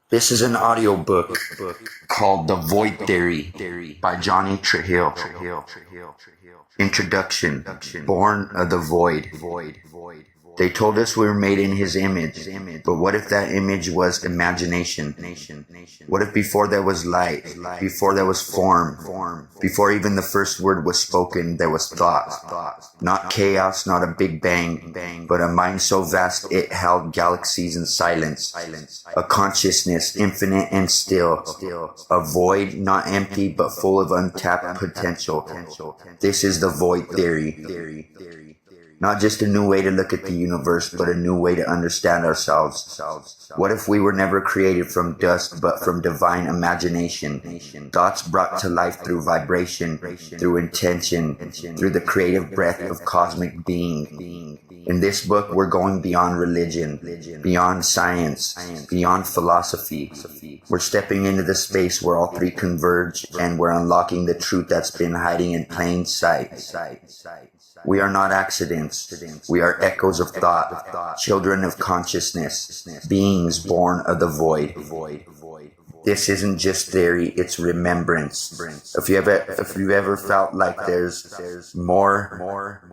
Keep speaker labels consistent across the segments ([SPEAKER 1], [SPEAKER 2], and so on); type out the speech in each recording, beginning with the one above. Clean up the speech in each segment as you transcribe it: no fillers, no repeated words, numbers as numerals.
[SPEAKER 1] This is an audiobook called The Void Theory by Johnny Trujillo. Introduction. Born of the Void. They told us we were made in His image, but what if that image was imagination? What if before there was light, before there was form, before even the first word was spoken, there was thought? Not chaos, not a big bang, but a mind so vast it held galaxies in silence. A consciousness infinite and still. A void, not empty, but full of untapped potential. This is the Void Theory. Not just a new way to look at the universe, but a new way to understand ourselves. What if we were never created from dust, but from divine imagination? Thoughts brought to life through vibration, through intention, through the creative breath of cosmic being. In this book, we're going beyond religion, beyond science, beyond philosophy. We're stepping into the space where all three converge, and we're unlocking the truth that's been hiding in plain sight. We are not accidents. We are echoes of thought, children of consciousness, beings born of the void. This isn't just theory, it's remembrance. If you've ever felt like there's more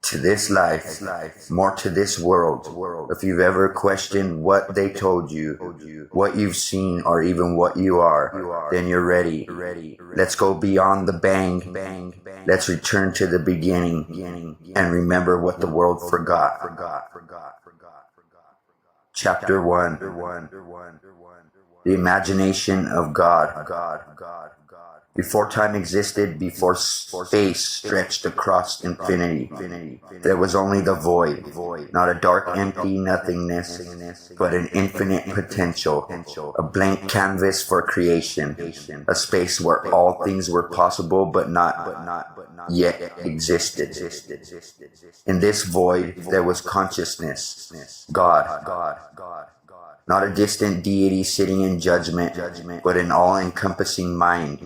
[SPEAKER 1] to this life, more to this world, if you've ever questioned what they told you, what you've seen, or even what you are, then you're ready. Let's go beyond the bang. Let's return to the beginning and remember what the world forgot. Chapter 1. The imagination of God. Before time existed, before space stretched across infinity, there was only the void, not a dark, empty nothingness, but an infinite potential, a blank canvas for creation, a space where all things were possible but not yet existed. In this void, there was consciousness, God. Not a distant deity sitting in judgment, but an all-encompassing mind,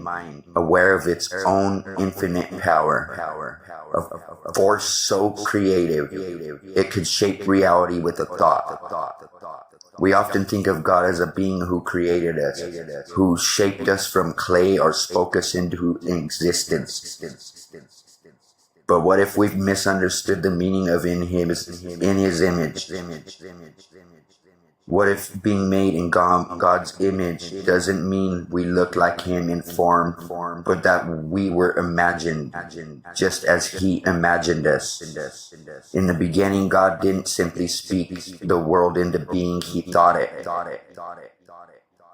[SPEAKER 1] aware of its own infinite power, a force so creative it could shape reality with a thought. We often think of God as a being who created us, who shaped us from clay or spoke us into existence. But what if we've misunderstood the meaning of in His image? What if being made in God's image doesn't mean we look like Him in form, but that we were imagined, just as He imagined us? In the beginning, God didn't simply speak the world into being, He thought it.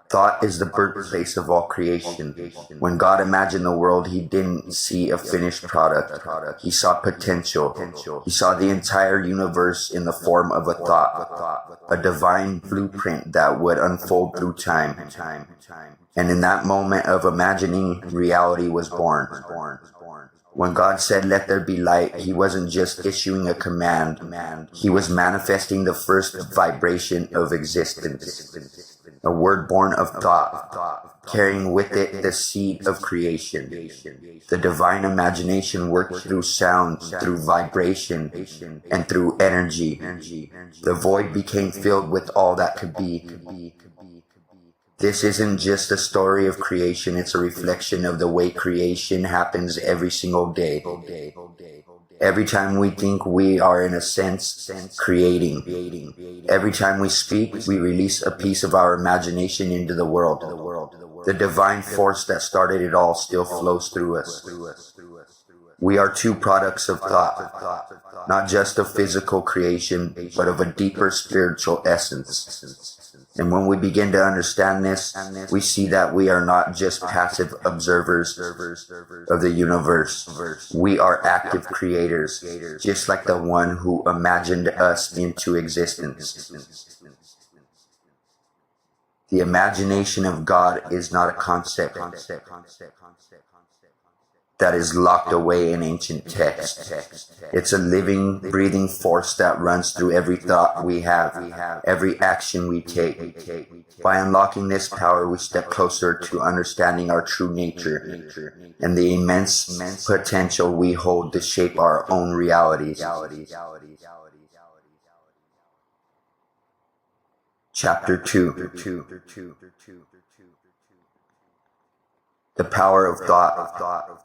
[SPEAKER 1] Thought is the birthplace of all creation. When God imagined the world, He didn't see a finished product. He saw potential. He saw the entire universe in the form of a thought, a divine blueprint that would unfold through time. And in that moment of imagining, reality was born. When God said, "Let there be light," He wasn't just issuing a command. He was manifesting the first vibration of existence. A word born of thought, carrying with it the seed of creation. The divine imagination worked through sound, through vibration, and through energy. The void became filled with all that could be. This isn't just a story of creation, it's a reflection of the way creation happens every single day. Every time we think, we are in a sense creating. Every time we speak, we release a piece of our imagination into the world. The divine force that started it all still flows through us. We are two products of thought, not just of physical creation, but of a deeper spiritual essence. And when we begin to understand this, we see that we are not just passive observers of the universe. We are active creators, just like the one who imagined us into existence. The imagination of God is not a concept that is locked away in ancient text. It's a living, breathing force that runs through every thought we have, every action we take. By unlocking this power, we step closer to understanding our true nature and the immense potential we hold to shape our own realities. Chapter 2. The power of thought.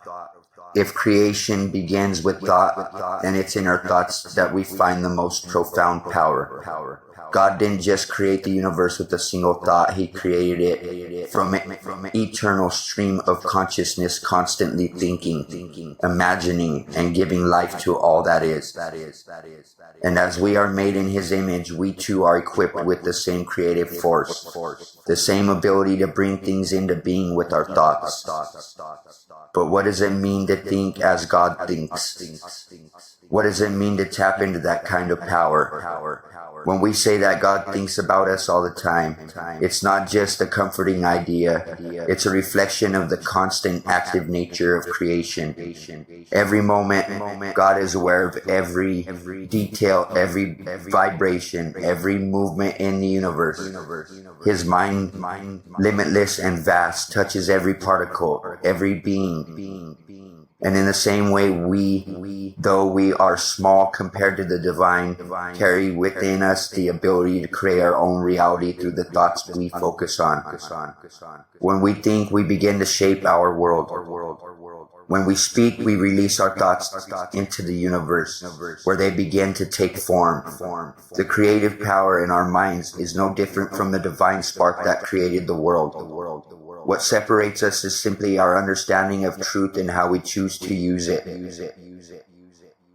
[SPEAKER 1] If creation begins with thought, then it's in our thoughts that we find the most profound power. God didn't just create the universe with a single thought. He created it from an eternal stream of consciousness, constantly thinking, imagining, and giving life to all that is. And as we are made in His image, we too are equipped with the same creative force, the same ability to bring things into being with our thoughts. But what does it mean to think as God thinks? What does it mean to tap into that kind of power? When we say that God thinks about us all the time, it's not just a comforting idea. It's a reflection of the constant active nature of creation. Every moment, God is aware of every detail, every vibration, every movement in the universe. His mind, limitless and vast, touches every particle, every being. And in the same way, we, though we are small compared to the divine, carry within us the ability to create our own reality through the thoughts we focus on. When we think, we begin to shape our world. When we speak, we release our thoughts into the universe, where they begin to take form. The creative power in our minds is no different from the divine spark that created the world. What separates us is simply our understanding of truth and how we choose to use it.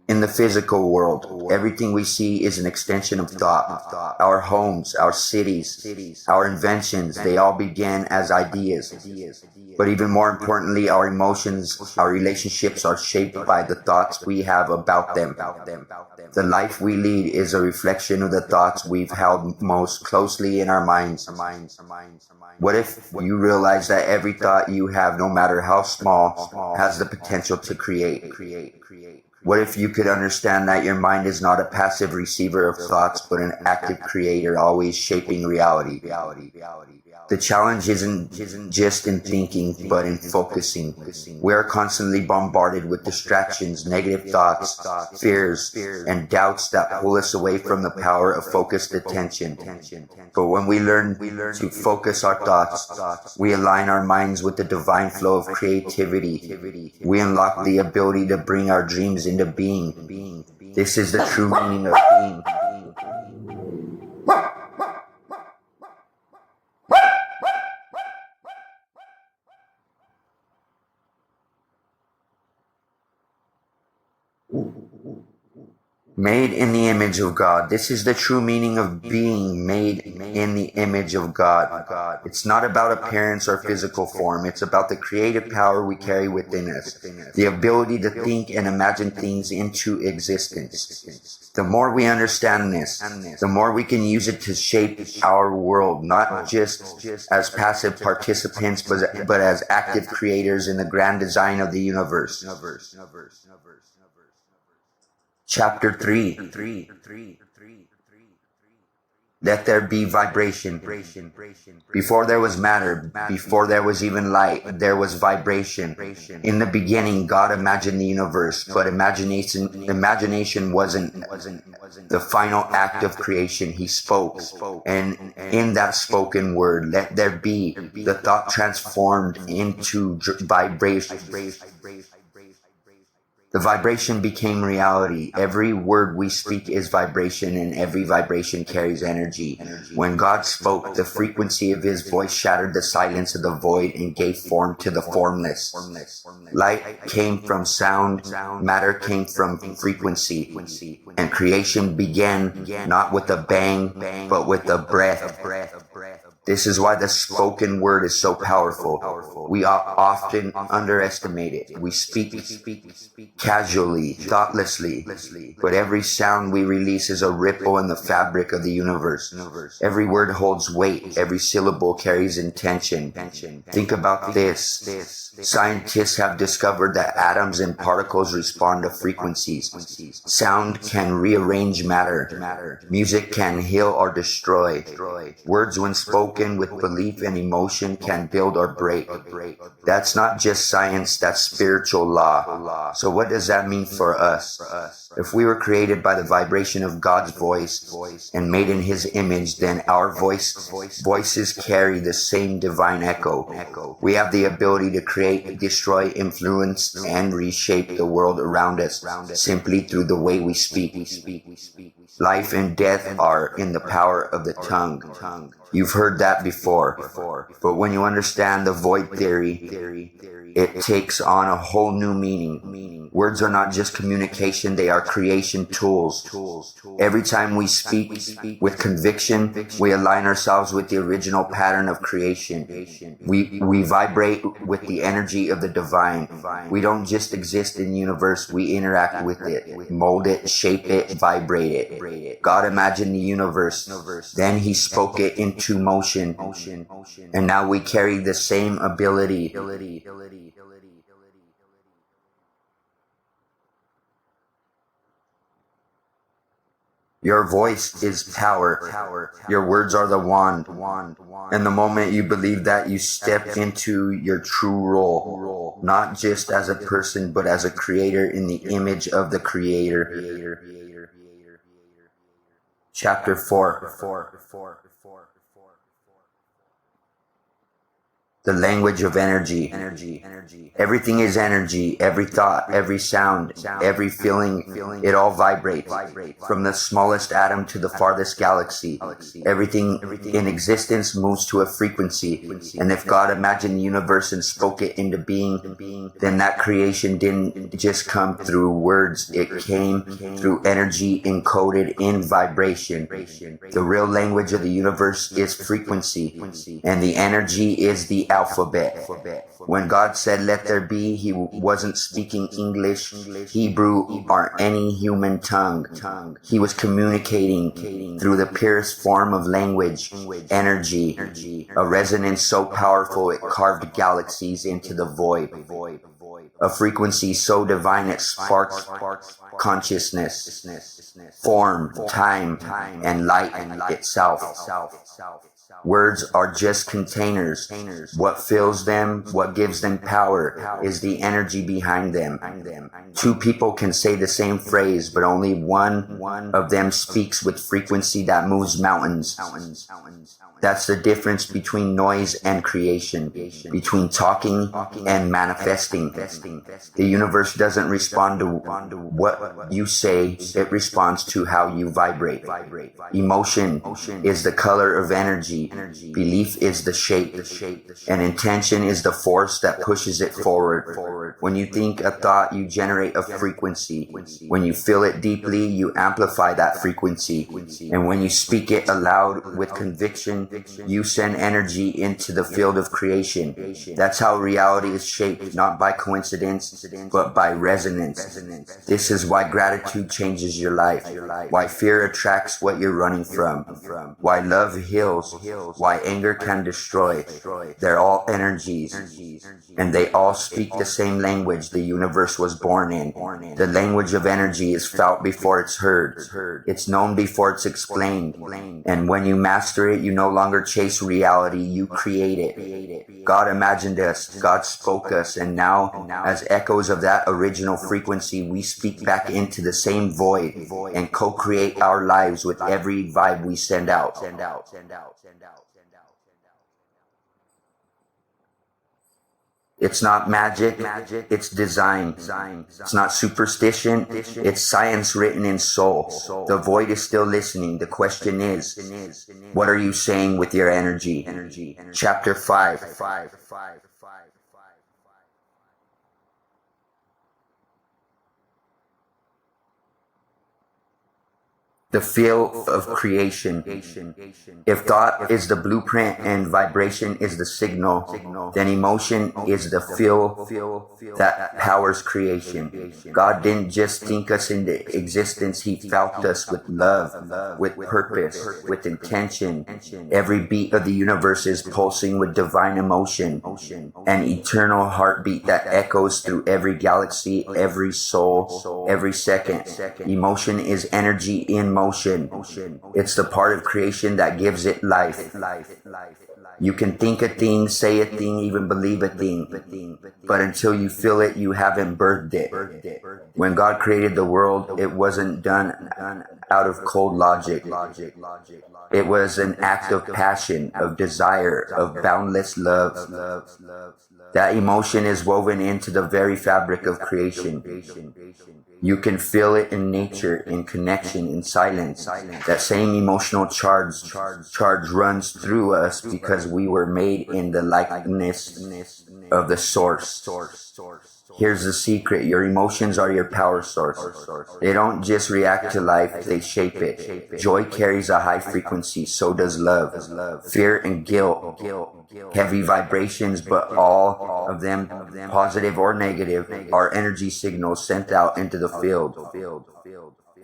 [SPEAKER 1] In the physical world, everything we see is an extension of thought. Our homes, our cities, our inventions, they all began as ideas. But even more importantly, our emotions, our relationships are shaped by the thoughts we have about them. The life we lead is a reflection of the thoughts we've held most closely in our minds. What if you realize that every thought you have, no matter how small, has the potential to create? What if you could understand that your mind is not a passive receiver of thoughts, but an active creator, always shaping reality? The challenge isn't just in thinking, but in focusing. We are constantly bombarded with distractions, negative thoughts, fears, and doubts that pull us away from the power of focused attention. But when we learn to focus our thoughts, we align our minds with the divine flow of creativity. We unlock the ability to bring our dreams into being. This is the true meaning of being. Made in the image of God. This is the true meaning of being made in the image of God. It's not about appearance or physical form. It's about the creative power we carry within us. The ability to think and imagine things into existence. The more we understand this, the more we can use it to shape our world, not just as passive participants, but as active creators in the grand design of the universe. Chapter 3. Let there be vibration. Before there was matter, before there was even light, there was vibration. In the beginning, God imagined the universe, but imagination wasn't the final act of creation. He spoke, and in that spoken word, let there be, the thought transformed into vibration. The vibration became reality. Every word we speak is vibration, and every vibration carries energy. When God spoke, the frequency of His voice shattered the silence of the void and gave form to the formless. Light came from sound, matter came from frequency, and creation began not with a bang, but with a breath. This is why the spoken word is so powerful. We often underestimate it. We speak casually, thoughtlessly, but every sound we release is a ripple in the fabric of the universe. Every word holds weight. Every syllable carries intention. Think about this. Scientists have discovered that atoms and particles respond to frequencies. Sound can rearrange matter. Music can heal or destroy. Words, when spoken with belief and emotion, can build or break. That's not just science, that's spiritual law. So what does that mean for us? If we were created by the vibration of God's voice and made in His image, then our voices carry the same divine echo. We have the ability to create, destroy, influence, and reshape the world around us simply through the way we speak. Life and death are in the power of the tongue. You've heard that before, but when you understand the void theory, it takes on a whole new meaning. Words are not just communication, they are creation tools. Every time we speak with conviction, we align ourselves with the original pattern of creation. We vibrate with the energy of the divine. We don't just exist in the universe, we interact with it, mold it, shape it, vibrate it. God imagined the universe, then He spoke it into motion, and now we carry the same ability. Your voice is power. Your words are the wand. And the moment you believe that, you step into your true role, not just as a person, but as a creator in the image of the Creator. Chapter 4. The language of energy. Everything is energy. Every thought, every sound, every feeling, it all vibrates. From the smallest atom to the farthest galaxy, everything in existence moves to a frequency. And if God imagined the universe and spoke it into being, then that creation didn't just come through words. It came through energy encoded in vibration. The real language of the universe is frequency, and the energy is the alphabet. When God said, "Let there be," He wasn't speaking English, Hebrew, or any human tongue. He was communicating through the purest form of language, energy, a resonance so powerful it carved galaxies into the void. A frequency so divine it sparks consciousness, form, time, and light itself. Words are just containers. What fills them, what gives them power, is the energy behind them. Two people can say the same phrase, but only one of them speaks with frequency that moves mountains. That's the difference between noise and creation, between talking and manifesting. The universe doesn't respond to what you say, it responds to how you vibrate. Emotion is the color of energy. Belief is the shape, and intention is the force that pushes it forward. When you think a thought, you generate a frequency. When you feel it deeply, you amplify that frequency. And when you speak it aloud with conviction, you send energy into the field of creation. That's how reality is shaped, not by coincidence, but by resonance. This is why gratitude changes your life, why fear attracts what you're running from, why love heals, why anger can destroy. They're all energies, and they all speak the same language the universe was born in. The language of energy is felt before it's heard. It's known before it's explained. And when you master it, you no longer chase reality, you create it. God imagined us, God spoke us, and now, as echoes of that original frequency, we speak back into the same void and co-create our lives with every vibe we send out. It's not magic, it's design. It's not superstition, it's science written in soul. The void is still listening. The question is, what are you saying with your energy? Chapter 5. The feel of creation. If thought is the blueprint and vibration is the signal, then emotion is the feel that powers creation. God didn't just think us into existence, He felt us with love, with purpose, with intention. Every beat of the universe is pulsing with divine emotion, an eternal heartbeat that echoes through every galaxy, every soul, every second. Emotion is energy in motion. It's the part of creation that gives it life. You can think a thing, say a thing, even believe a thing, but until you feel it, you haven't birthed it. When God created the world, it wasn't done out of cold logic. It was an act of passion, of desire, of boundless love. That emotion is woven into the very fabric of creation. You can feel it in nature, in connection, in silence. That same emotional charge runs through us because we were made in the likeness of the source. Here's the secret. Your emotions are your power source. They don't just react to life, they shape it. Joy carries a high frequency, so does love. Fear and guilt, heavy vibrations, but all of them, positive or negative, are energy signals sent out into the field.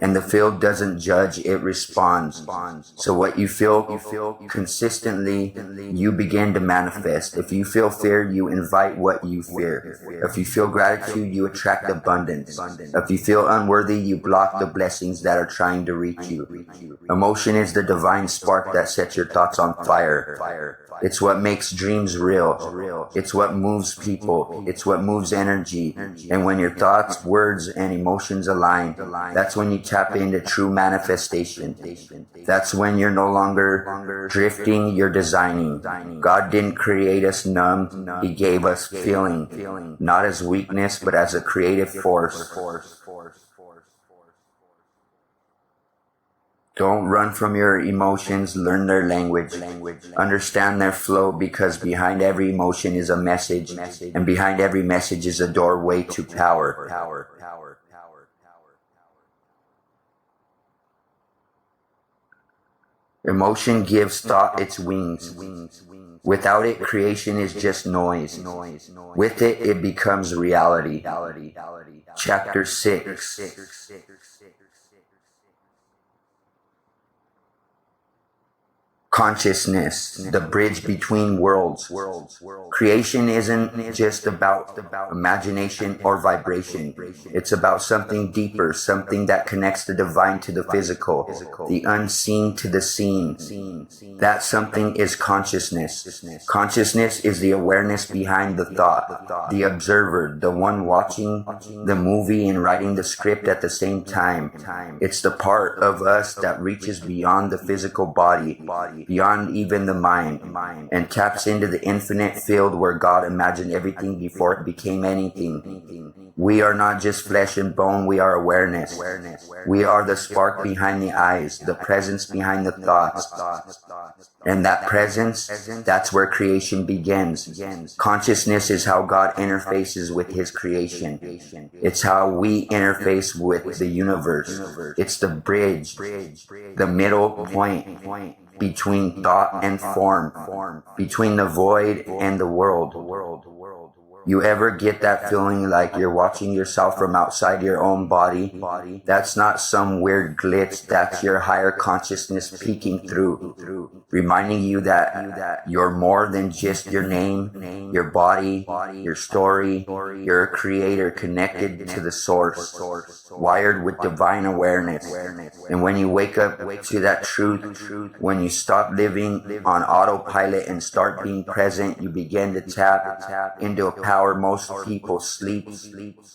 [SPEAKER 1] And the field doesn't judge, it responds. So what you feel consistently, you begin to manifest. If you feel fear, you invite what you fear. If you feel gratitude, you attract abundance. If you feel unworthy, you block the blessings that are trying to reach you. Emotion is the divine spark that sets your thoughts on fire. It's what makes dreams real. It's what moves people. It's what moves energy. And when your thoughts, words, and emotions align, that's when you tap into true manifestation. That's when you're no longer drifting, you're designing. God didn't create us numb. He gave us feeling, not as weakness, but as a creative force. Don't run from your emotions, learn their language. Understand their flow, because behind every emotion is a message, and behind every message is a doorway to power. Emotion gives thought its wings. Without it, creation is just noise. With it, it becomes reality. Chapter 6. Consciousness, the bridge between worlds. Creation isn't just about imagination or vibration. It's about something deeper, something that connects the divine to the physical, the unseen to the seen. That something is consciousness. Consciousness is the awareness behind the thought, the observer, the one watching the movie and writing the script at the same time. It's the part of us that reaches beyond the physical body, beyond even the mind, and taps into the infinite field where God imagined everything before it became anything. We are not just flesh and bone, we are awareness. We are the spark behind the eyes, the presence behind the thoughts. And that presence, that's where creation begins. Consciousness is how God interfaces with His creation. It's how we interface with the universe. It's the bridge, the middle point between thought and form, between the void and the world. You ever get that feeling like you're watching yourself from outside your own body? That's not some weird glitch, that's your higher consciousness peeking through, reminding you that you're more than just your name, your body, your story. You're a creator connected to the source, wired with divine awareness. And when you wake up to that truth, when you stop living on autopilot and start being present, you begin to tap into a power most people sleep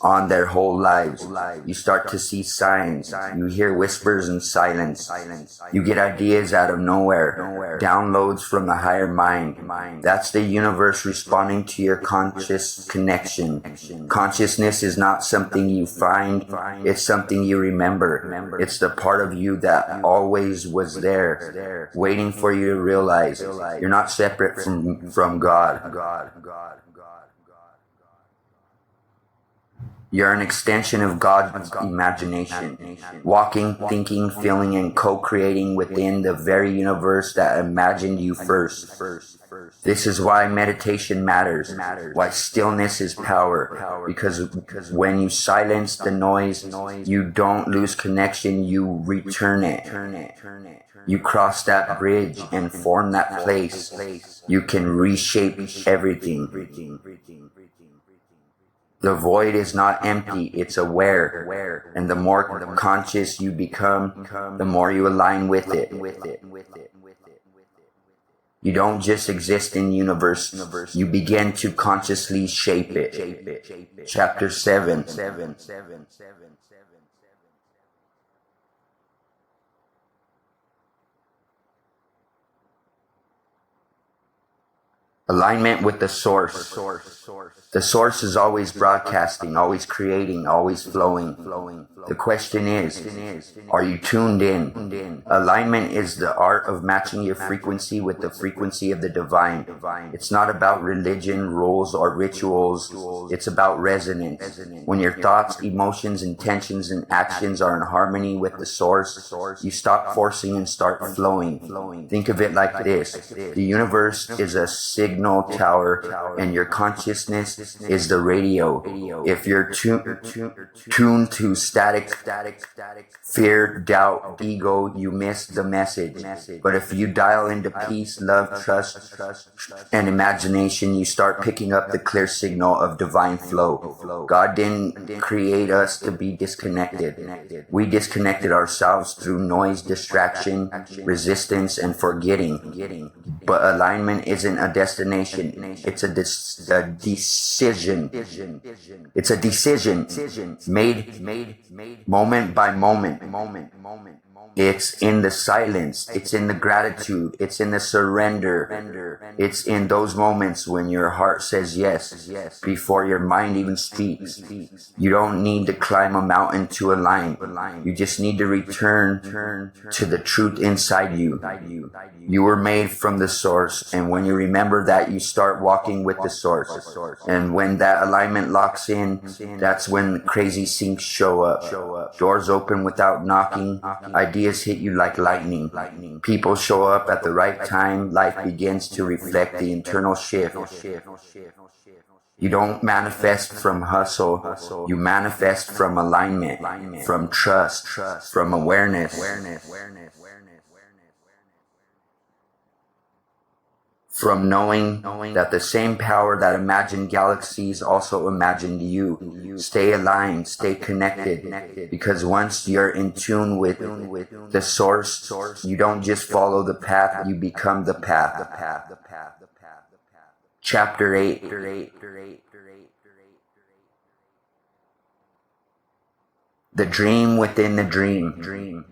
[SPEAKER 1] on their whole lives. You start to see signs. You hear whispers and silence. You get ideas out of nowhere. Downloads from the higher mind. That's the universe responding to your conscious connection. Consciousness is not something you find. It's something you remember. It's the part of you that always was there, waiting for you to realize you're not separate from God. You're an extension of God's imagination, walking, thinking, feeling, and co-creating within the very universe that imagined you first. This is why meditation matters, why stillness is power, because when you silence the noise, you don't lose connection, you return it. You cross that bridge and form that place. You can reshape everything. The void is not empty, it's aware. And the more conscious you become, the more you align with it. You don't just exist in universe, you begin to consciously shape it. Chapter 7. Alignment with the source. The source is always broadcasting, always creating, always flowing. The question is, are you tuned in? Alignment is the art of matching your frequency with the frequency of the divine. It's not about religion, rules, or rituals. It's about resonance. When your thoughts, emotions, intentions, and actions are in harmony with the source, you stop forcing and start flowing. Think of it like this. The universe is a signal tower, and your consciousness is the radio. If you're tuned to static, fear, doubt, ego, you miss the message. But if you dial into peace, love, trust, and imagination, you start picking up the clear signal of divine flow. God didn't create us to be disconnected. We disconnected ourselves through noise, distraction, resistance, and forgetting. But alignment isn't a destination. It's a decision. It's a decision made moment by moment. It's in the silence. It's in the gratitude. It's in the surrender. It's in those moments when your heart says yes before your mind even speaks. You don't need to climb a mountain to align. You just need to return to the truth inside you. You were made from the source, and when you remember that, you start walking with the source. And when that alignment locks in, that's when crazy things show up. Doors open without knocking. Ideas hit you like lightning. People show up at the right time. Life begins to reflect the internal shift. You don't manifest from hustle. You manifest from alignment, from trust, from awareness. From knowing that the same power that imagined galaxies also imagined you. Stay aligned, stay connected, because once you're in tune with the source, you don't just follow the path, you become the path. Chapter 8. The dream within the dream.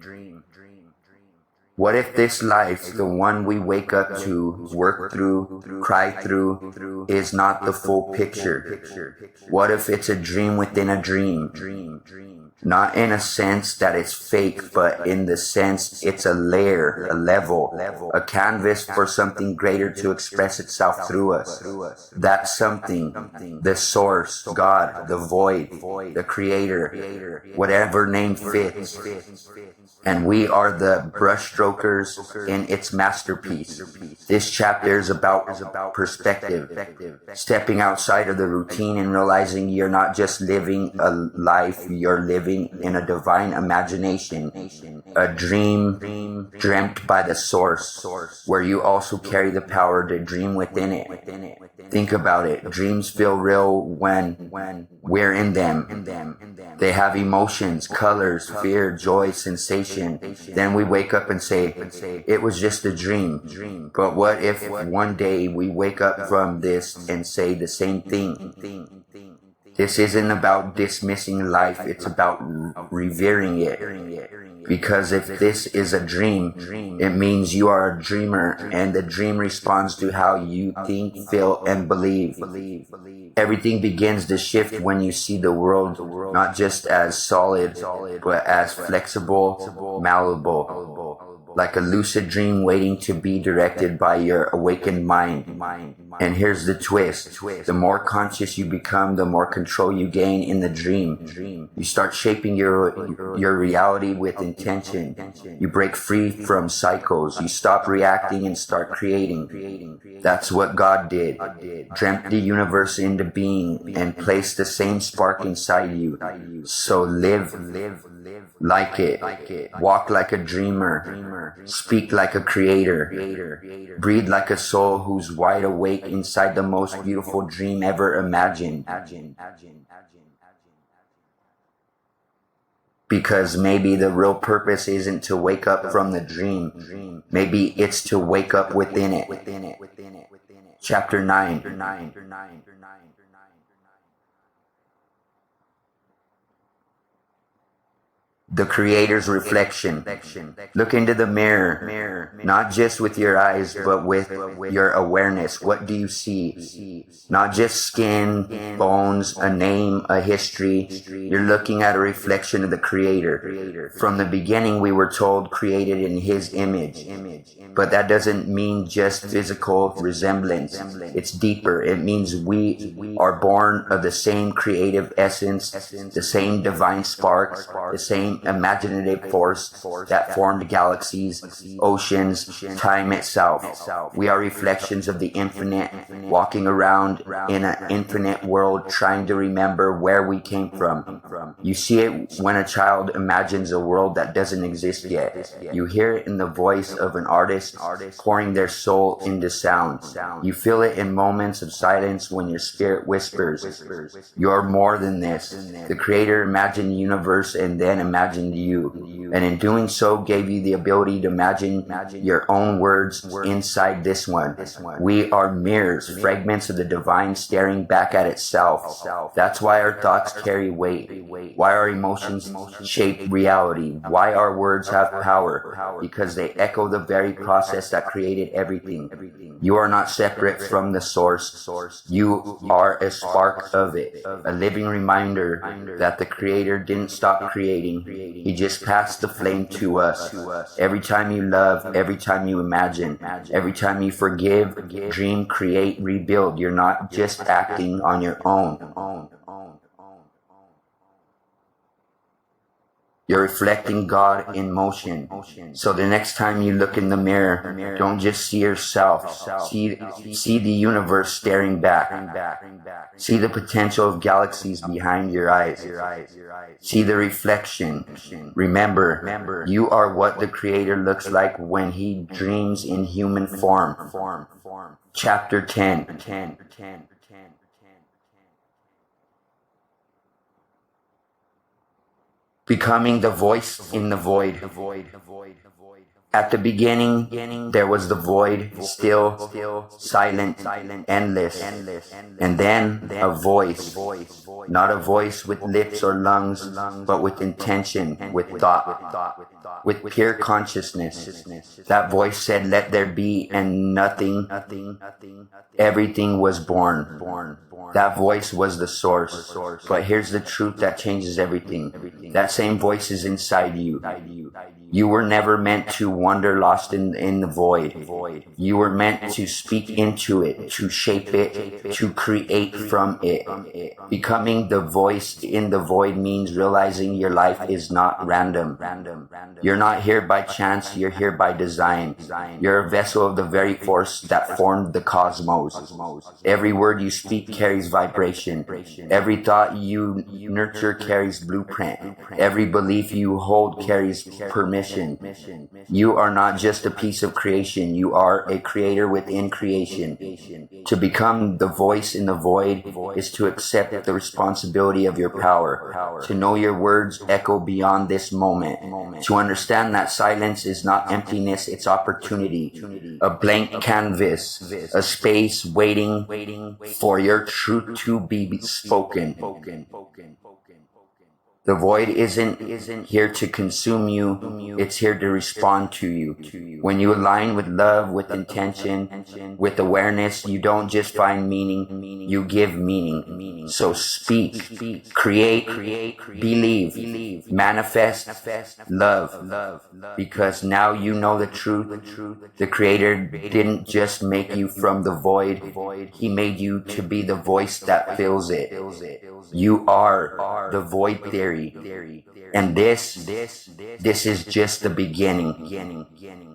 [SPEAKER 1] What if this life, the one we wake up to, work through, cry through, is not the full picture? What if it's a dream within a dream? Not in a sense that it's fake, but in the sense it's a layer, a level, a canvas for something greater to express itself through us. That something, the source, God, the void, the creator, whatever name fits. And we are the brushstrokers in its masterpiece. This chapter is about perspective, stepping outside of the routine and realizing you're not just living a life, you're living in a divine imagination, a dream dreamt by the source, where you also carry the power to dream within it. Think about it. Dreams feel real when we're in them. They have emotions, colors, fear, joy, sensation. Then we wake up and say, it was just a dream. But what if one day we wake up from this and say the same thing? This isn't about dismissing life, it's about revering it. Because if this is a dream, it means you are a dreamer, and the dream responds to how you think, feel, and believe. Everything begins to shift when you see the world not just as solid, but as flexible, malleable. Like a lucid dream waiting to be directed by your awakened mind. And here's the twist. The more conscious you become, the more control you gain in the dream. You start shaping your reality with intention. You break free from cycles. You stop reacting and start creating. That's what God did. Dreamt the universe into being and placed the same spark inside you. So live like it. Walk like a dreamer. Speak like a creator. Breathe like a soul who's wide awake inside the most beautiful dream ever imagined. Because maybe the real purpose isn't to wake up from the dream. Maybe it's to wake up within it. Chapter 9. The Creator's reflection. Look into the mirror, not just with your eyes, but with your awareness. What do you see? Not just skin, bones, a name, a history. You're looking at a reflection of the Creator. From the beginning, we were told created in His image. But that doesn't mean just physical resemblance. It's deeper. It means we are born of the same creative essence, the same divine spark, the same imaginative force that formed galaxies, oceans, time itself. We are reflections of the infinite, walking around in an infinite world trying to remember where we came from. You see it when a child imagines a world that doesn't exist yet. You hear it in the voice of an artist pouring their soul into sound. You feel it in moments of silence when your spirit whispers, "You're more than this." The Creator imagined the universe and then imagined you, and in doing so gave you the ability to imagine your own words inside this one. We are mirrors, fragments of the divine staring back at itself. That's why our thoughts carry weight, why our emotions shape reality, why our words have power, because they echo the very process that created everything. You are not separate from the source. You are a spark of it, a living reminder that the Creator didn't stop creating. He just passed the flame to us. Every time you love, every time you imagine, every time you forgive, dream, create, rebuild, you're not just acting on your own. You're reflecting God in motion. So the next time you look in the mirror, don't just see yourself. See the universe staring back. See the potential of galaxies behind your eyes. See the reflection. Remember, you are what the Creator looks like when He dreams in human form. Chapter 10. Becoming the voice in the void. At the beginning, there was the void, still, silent, endless. And then a voice. Not a voice with lips or lungs, but with intention, with thought, with pure consciousness. That voice said, "Let there be," and everything was born. That voice was the source. But here's the truth that changes everything. That same voice is inside you. You were never meant to wander lost in the void. You were meant to speak into it, to shape it, to create from it. Becoming the voice in the void means realizing your life is not random. You're not here by chance, you're here by design. You're a vessel of the very force that formed the cosmos. Every word you speak carries vibration. Every thought you nurture carries blueprint. Every belief you hold carries permission. You are not just a piece of creation. You are a creator within creation. To become the voice in the void is to accept the responsibility of your power. To know your words echo beyond this moment. To understand that silence is not emptiness, it's opportunity. A blank canvas, a space waiting for your truth to be spoken. The void isn't here to consume you, it's here to respond to you. When you align with love, with intention, with awareness, you don't just find meaning, you give meaning. So speak, create, believe, manifest, love. Because now you know the truth. The Creator didn't just make you from the void, He made you to be the voice that fills it. You are the void theory. And this is just the beginning.